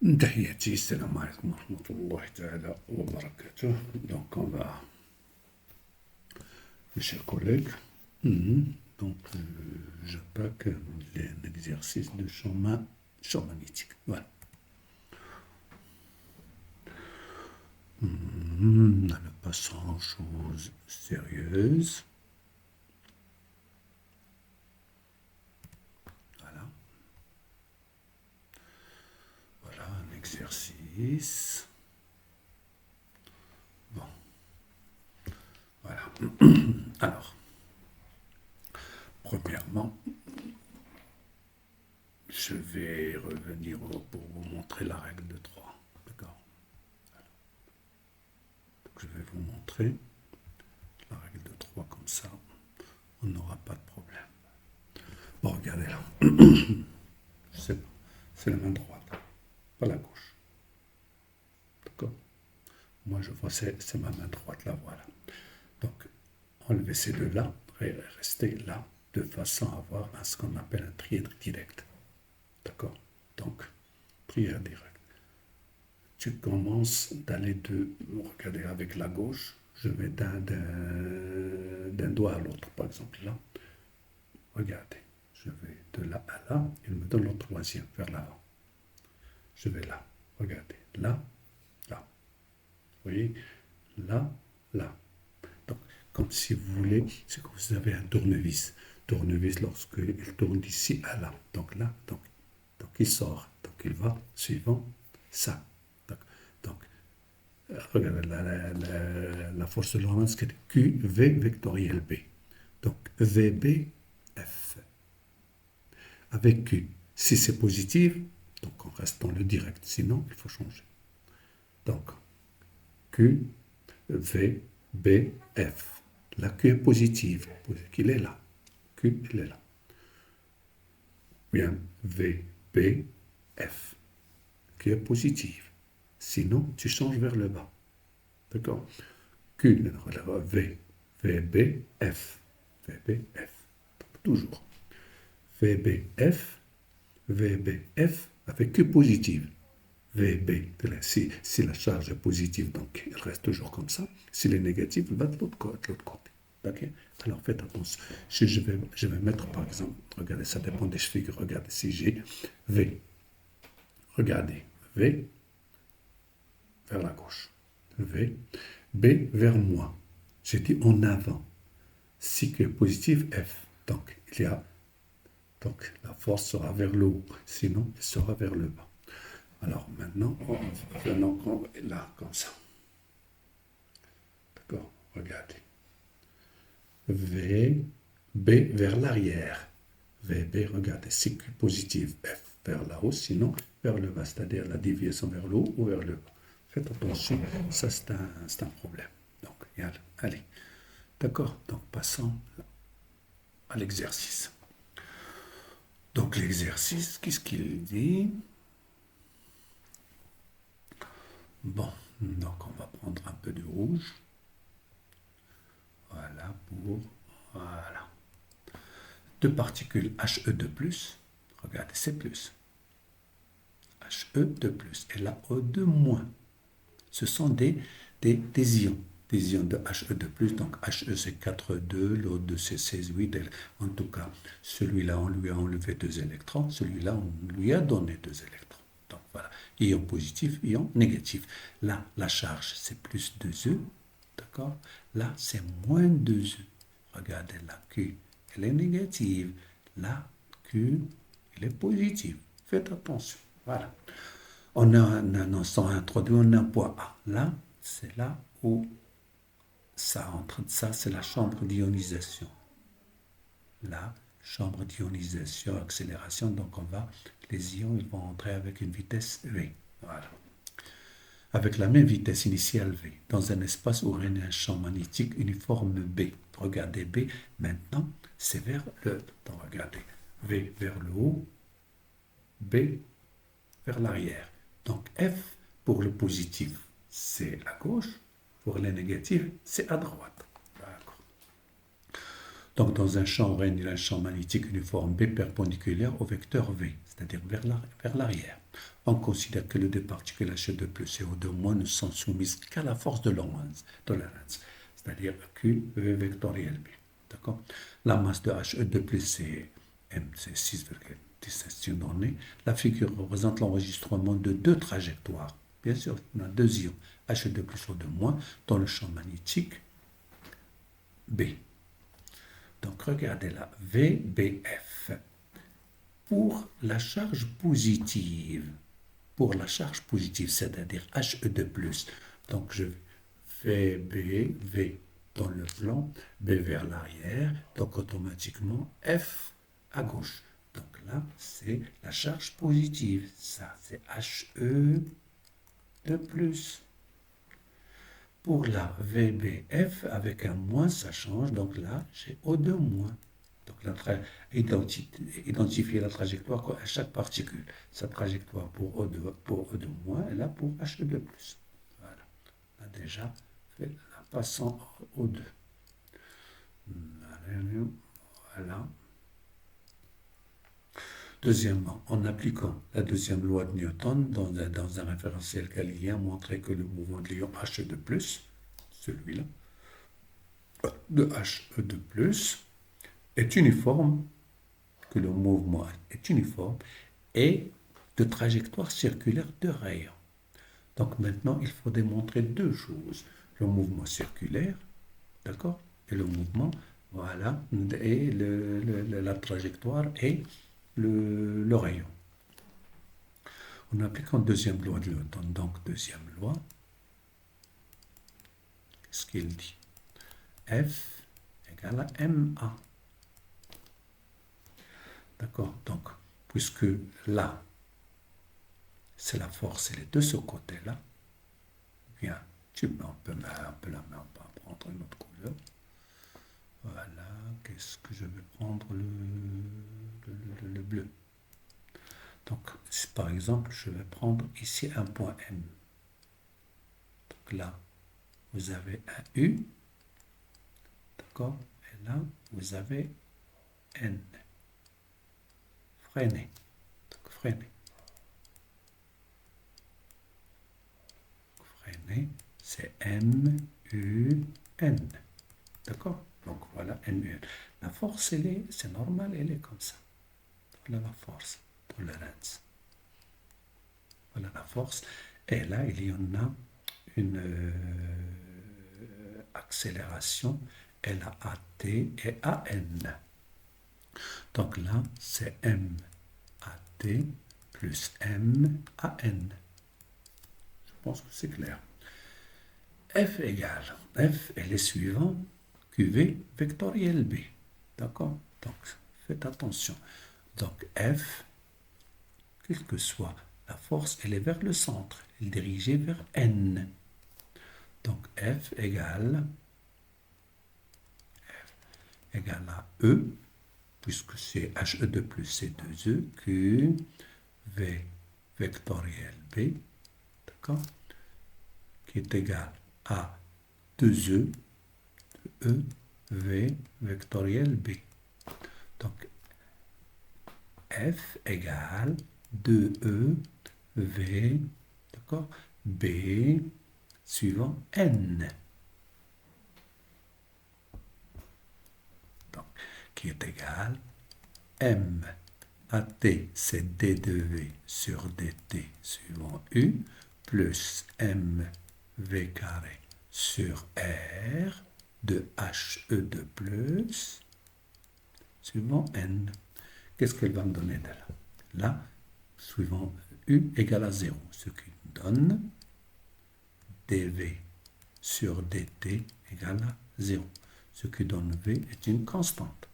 تحياتي السلام عليكم ورحمة الله تعالى وبركاته. Donc on va, mes chers collègues, donc j'attaque l'exercice de champ magnétique. Voilà. Ne passons aux choses sérieuses. Voilà. Voilà un exercice. Bon. Voilà. Alors, premièrement, je vais revenir pour vous montrer la règle de 3. D'accord. Donc, je vais vous montrer la règle de 3 comme ça. On n'aura pas de problème. Bon, regardez là. C'est la main droite, pas la gauche. D'accord. Moi, je vois, c'est ma main droite, là, voilà. Donc, enlevez ces deux-là, restez là, de façon à avoir ce qu'on appelle un trièdre direct. D'accord. Donc, trièdre direct. Tu commences d'aller regardez, avec la gauche, je vais d'un doigt à l'autre, par exemple, là. Regardez, je vais de là à là, il me donne le troisième, vers l'avant. Je vais là, regardez, là, là. Vous voyez, là, là. Donc, comme si vous voulez, c'est que vous avez un tournevis. Tournevis, lorsqu'il tourne d'ici à là. Donc là, donc il sort. Donc il va suivant ça. Donc regardez la force de Lorentz qui est QV vectoriel B. Donc VB, F. Avec Q. Si c'est positif, donc on reste dans le direct. Sinon, il faut changer. Donc, Q, V, B, F. La Q est positive, qu'il est là. Q, il est là. Bien, V, B, F. Q est positive. Sinon, tu changes vers le bas. D'accord. Q, V, V, B, F. V, B, F. Donc, toujours. V, B, F. V, B, F avec Q positive. VB, si la charge est positive, donc elle reste toujours comme ça. Si elle est négative, elle va de l'autre côté. Okay? Alors faites attention. Si je vais mettre par exemple, regardez, ça dépend des figures. Regardez, si j'ai V, regardez, V vers la gauche, V, B vers moi. J'ai dit en avant. Si Q est positif, F. Donc donc la force sera vers le haut, sinon elle sera vers le bas. Alors maintenant, venons là, comme ça. D'accord, regardez. V, B vers l'arrière. VB, regardez, c'est positif. F vers là haut, sinon vers le bas, c'est-à-dire la déviation vers le haut ou vers le bas. Faites attention, ça c'est un problème. Donc, allez. D'accord, donc passons à l'exercice. Donc l'exercice, qu'est-ce qu'il dit? Bon, donc on va prendre un peu de rouge. Voilà, voilà. Deux particules He2+, regardez, c'est plus. He2+, et la O2-. Ce sont des ions. Des ions de He2+, donc He c'est 4,2, l'autre 2 c'est 16,8. En tout cas, celui-là, on lui a enlevé 2 électrons, celui-là, on lui a donné 2 électrons. Donc voilà, ion positif, ion négatif. Là, la charge, c'est plus 2E, d'accord? Là, c'est moins 2E. Regardez, la Q, elle est négative. La Q, elle est positive. Faites attention, voilà. On a un ensemble introduit, on a un point A. Là, c'est là où ça entre. Ça, c'est la chambre d'ionisation. La chambre d'ionisation, accélération. Donc, les ions, ils vont entrer avec une vitesse V. Voilà. Avec la même vitesse initiale V, dans un espace où règne un champ magnétique uniforme B. Regardez B, maintenant, c'est vers le... Donc, regardez, V vers le haut, B vers l'arrière. Donc, F, pour le positif, c'est à gauche. Pour le négatif, c'est à droite. D'accord. Donc, dans un champ règne un champ magnétique uniforme B perpendiculaire au vecteur V. c'est-à-dire vers l'arrière. On considère que les deux particules H2 plus et O2- ne sont soumises qu'à la force de Lorentz, c'est-à-dire Q V vectoriel B. D'accord? La masse de He2 plus c'est M, c'est 6,17 donnée. La figure représente l'enregistrement de deux trajectoires. Bien sûr, on a deux ions, He2 plus O2- dans le champ magnétique B. Donc regardez là, VBF. Pour la charge positive, c'est-à-dire He2+, donc je fais V dans le plan, B vers l'arrière, donc automatiquement F à gauche. Donc là, c'est la charge positive, ça c'est He2+. Pour la VBF, avec un moins, ça change, donc là, j'ai O2-. Donc, identifier la trajectoire à chaque particule. Sa trajectoire pour O2-, et là pour He2+. Voilà. On a déjà fait la passant O2. Voilà. Deuxièmement, en appliquant la deuxième loi de Newton dans un référentiel galiléen, montrer que le mouvement de l'ion He2+, celui-là, de He2+, est uniforme, que le mouvement est uniforme et de trajectoire circulaire de rayons. Donc maintenant, il faut démontrer deux choses. Le mouvement circulaire, d'accord, et le mouvement, voilà, et la trajectoire et le rayon. En appliquant deuxième loi de Newton, donc deuxième loi, qu'est-ce qu'il dit? F égale à MA. D'accord? Donc, puisque là, c'est la force, elle est de ce côté-là, bien, on peut prendre une autre couleur. Voilà, qu'est-ce que je vais prendre? Le bleu. Donc, par exemple, je vais prendre ici un point M. Donc là, vous avez un U, d'accord? Et là, vous avez N. Freiner. Donc, freiner. Freiner, c'est M-U-N. D'accord? Donc, voilà, M-U-N. La force, c'est normal, elle est comme ça. Voilà la force, tolérance. Voilà la force. Et là, il y en a une accélération, LAT et AN. Donc là, c'est MAT plus MAN. Je pense que c'est clair. F égale, F est les suivants, QV vectoriel B. D'accord? Donc, faites attention. Donc, F, quelle que soit la force, elle est vers le centre, elle est dirigée vers N. Donc, F égale à E, puisque c'est He2+, c'est 2E, Q, V vectoriel B, d'accord, qui est égal à 2E, E, V vectoriel B. Donc, F égale 2E, V, d'accord, B, suivant N. Donc, qui est égal M AT, c'est D de V sur DT suivant U, plus MV carré sur R de He2+, suivant N. Qu'est-ce qu'elle va me donner de là? Là, suivant U égale à 0, ce qui donne dV sur dt égale à 0, ce qui donne V est une constante,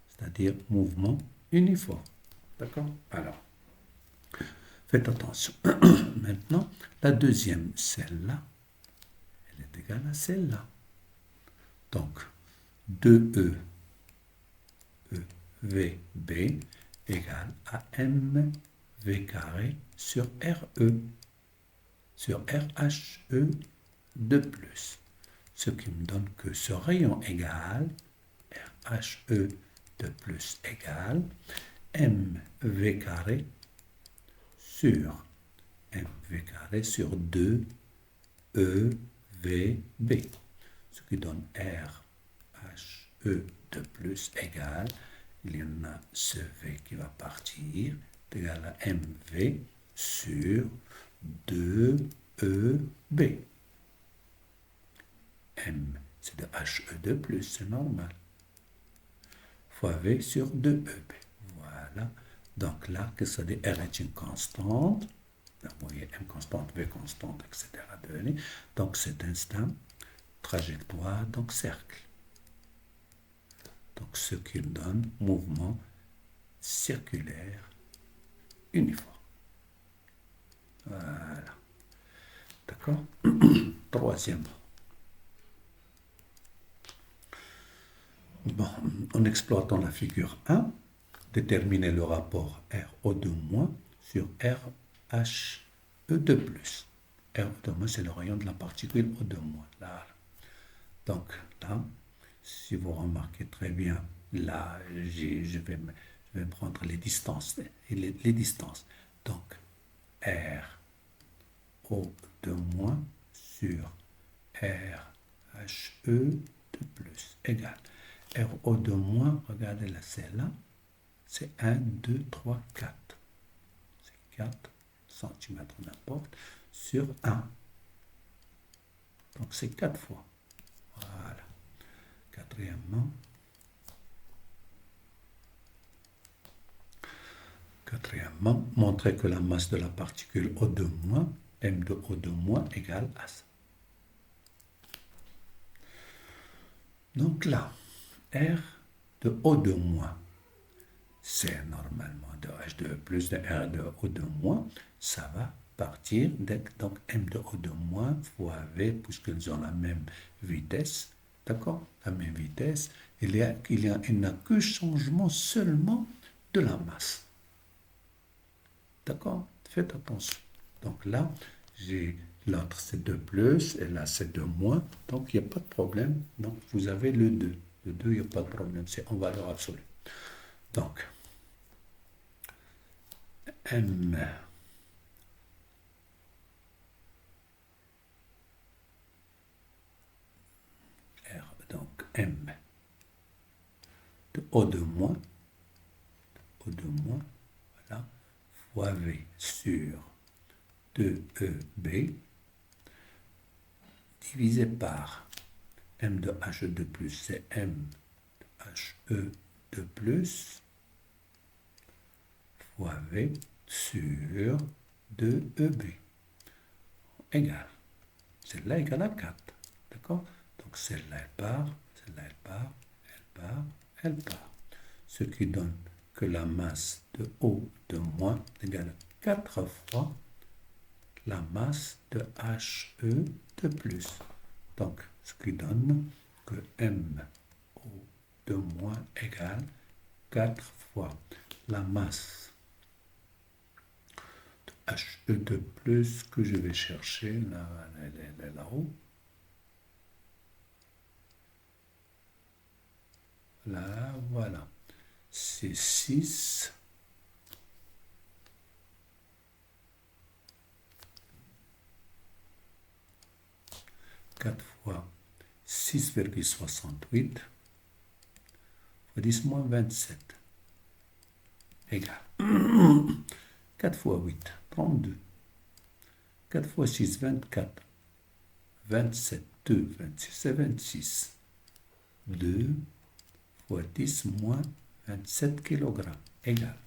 c'est-à-dire mouvement uniforme. D'accord? Alors, faites attention. Maintenant, la deuxième, celle-là, elle est égale à celle-là. Donc, 2E, EVB égale à MV carré sur RE, sur RHE de plus. Ce qui me donne que ce rayon égal, RHE de plus égal mv carré sur mv carré sur 2 EVB, ce qui donne RHE de plus égale, il y en a ce V qui va partir, égal à MV sur 2EB. M, c'est de HE de plus, c'est normal. Fois V sur 2EB. Voilà. Donc là, que ça dit R est une constante. Vous voyez, M constante, V constante, etc. Donc cet instant, trajectoire, donc cercle. Donc ce qui donne mouvement circulaire uniforme. Voilà. D'accord? Troisième. Bon, en exploitant la figure 1, déterminer le rapport RO2- sur RHE2+. RO2-, c'est le rayon de la particule O2-. Là. Donc là, si vous remarquez très bien, là, je vais prendre les distances. Les distances. Donc, RO2- sur RHE2+ égale RO2-, regardez là, c'est là, c'est 1, 2, 3, 4. C'est 4 cm n'importe, sur 1. Donc c'est 4 fois. Voilà. Quatrièmement, montrer que la masse de la particule O2-, M de O2- égale à ça. Donc là, R de O2-, c'est normalement de H2 plus de R de O2-, ça va partir, donc M de O2- fois V, puisqu'ils ont la même vitesse, d'accord? La même vitesse, il n'a que changement seulement de la masse. D'accord? Faites attention. Donc là, j'ai l'autre c'est 2 plus, et là c'est 2 moins, donc il n'y a pas de problème. Donc vous avez le 2. Le 2, il n'y a pas de problème, c'est en valeur absolue. Donc, M R, donc M de O2-, voilà, fois V sur 2EB, divisé par M de HE2+, c'est M de HE2+, fois V sur 2EB, égale. Celle-là égale à 4. D'accord? Donc celle-là, elle part, celle-là, elle part, elle part, elle part. Ce qui donne que la masse de O2- égale 4 fois la masse de HE2+. Donc, ce qui donne que MO2- égale 4 fois la masse de HE2+, que je vais chercher, là, elle est là-haut. Là, voilà. C'est 6. Quatre fois 6,68 fois 10 moins 27 égale 4 fois 8, 32. 4 fois 6, 24. 27, 2, 26, c'est 26. 2 fois 10 moins 27 kg égale.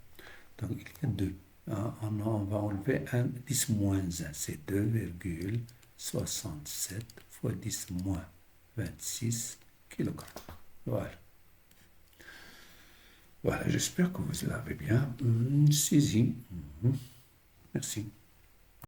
Donc il y a 2. On va enlever 1, 10 moins 1, c'est 2,67 fois 10 moins 26 kg. Voilà. Voilà, j'espère que vous l'avez bien saisi. Merci.